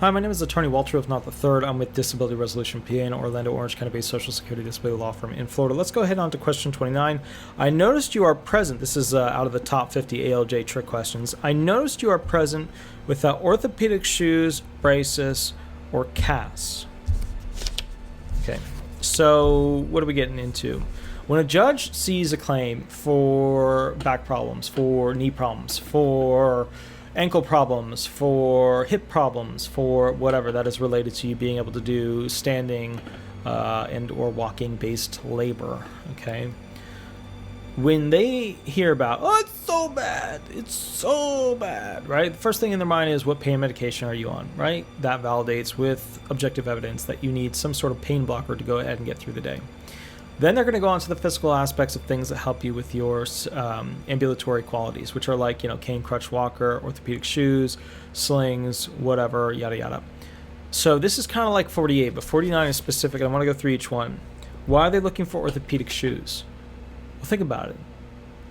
Hi, my name is Attorney Walter Rudolph Hnot III. I'm with Disability Resolution PA, an Orlando, Orange County-based Social Security disability law firm in Florida. Let's go ahead on to question 29. I noticed you are present. This is out of the top 50 ALJ trick questions. I noticed you are present without orthopedic shoes, braces, or casts. Okay, so what are we getting into? When a judge sees a claim for back problems, for knee problems, for ankle problems, for hip problems, for whatever that is related to you being able to do standing and or walking based labor, okay? When they hear about, oh, it's so bad, right? The first thing in their mind is, what pain medication are you on, right? That validates with objective evidence that you need some sort of pain blocker to go ahead and get through the day. Then they're going to go on to the physical aspects of things that help you with your ambulatory qualities, which are like, cane, crutch, walker, orthopedic shoes, slings, whatever, yada, yada. So this is kind of like 48, but 49 is specific. I want to go through each one. Why are they looking for orthopedic shoes? Well, think about it.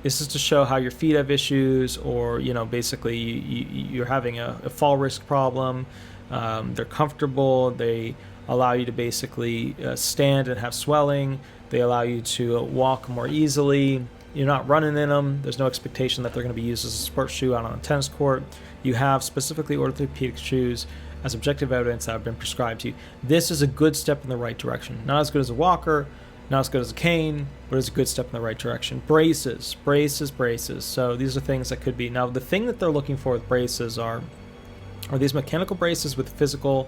This is to show how your feet have issues, or, basically you're having a fall risk problem. They're comfortable. They allow you to basically stand and have swelling. They allow you to walk more easily. You're not running in them. There's no expectation that they're going to be used as a sports shoe out on a tennis court. You have specifically orthopedic shoes as objective evidence that have been prescribed to you. This is a good step in the right direction. Not as good as a walker, not as good as a cane, but it's a good step in the right direction. Braces. So these are things that could be. Now, the thing that they're looking for with braces are these mechanical braces with physical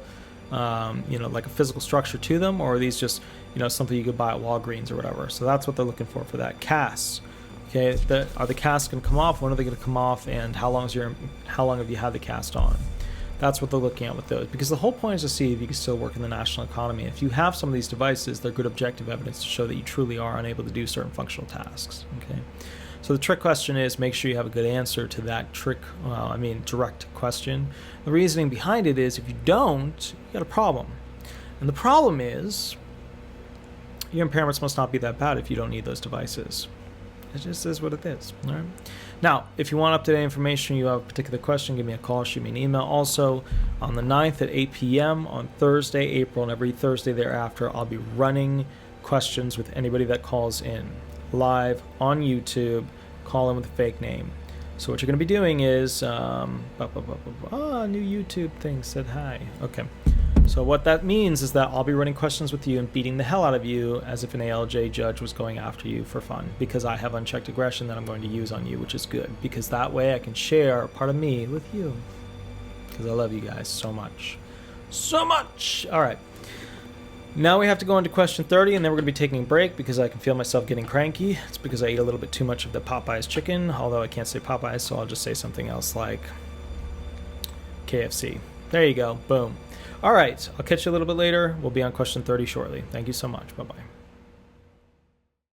like a physical structure to them, or are these just, something you could buy at Walgreens or whatever? So that's what they're looking for that. Casts. Okay, are the casts going to come off? When are they going to come off? And how long have you had the cast on? That's what they're looking at with those, because the whole point is to see if you can still work in the national economy. If you have some of these devices, they're good objective evidence to show that you truly are unable to do certain functional tasks. Okay. So the trick question is, make sure you have a good answer to that direct question. The reasoning behind it is, if you don't, you got a problem. And the problem is, your impairments must not be that bad if you don't need those devices. It just is what it is. All right. Now, if you want up-to-date information, you have a particular question, give me a call, shoot me an email. Also, on the 9th at 8 p.m. on Thursday, April, and every Thursday thereafter, I'll be running questions with anybody that calls in live on YouTube. Call in with a fake name. So what you're going to be doing is, new YouTube thing said hi. Okay. So what that means is that I'll be running questions with you and beating the hell out of you as if an ALJ judge was going after you for fun, because I have unchecked aggression that I'm going to use on you, which is good, because that way I can share a part of me with you, because I love you guys so much. So much! All right. Now we have to go into question 30, and then we're going to be taking a break because I can feel myself getting cranky. It's because I ate a little bit too much of the Popeyes chicken, although I can't say Popeyes, so I'll just say something else like KFC. There you go. Boom. All right. I'll catch you a little bit later. We'll be on question 30 shortly. Thank you so much. Bye-bye.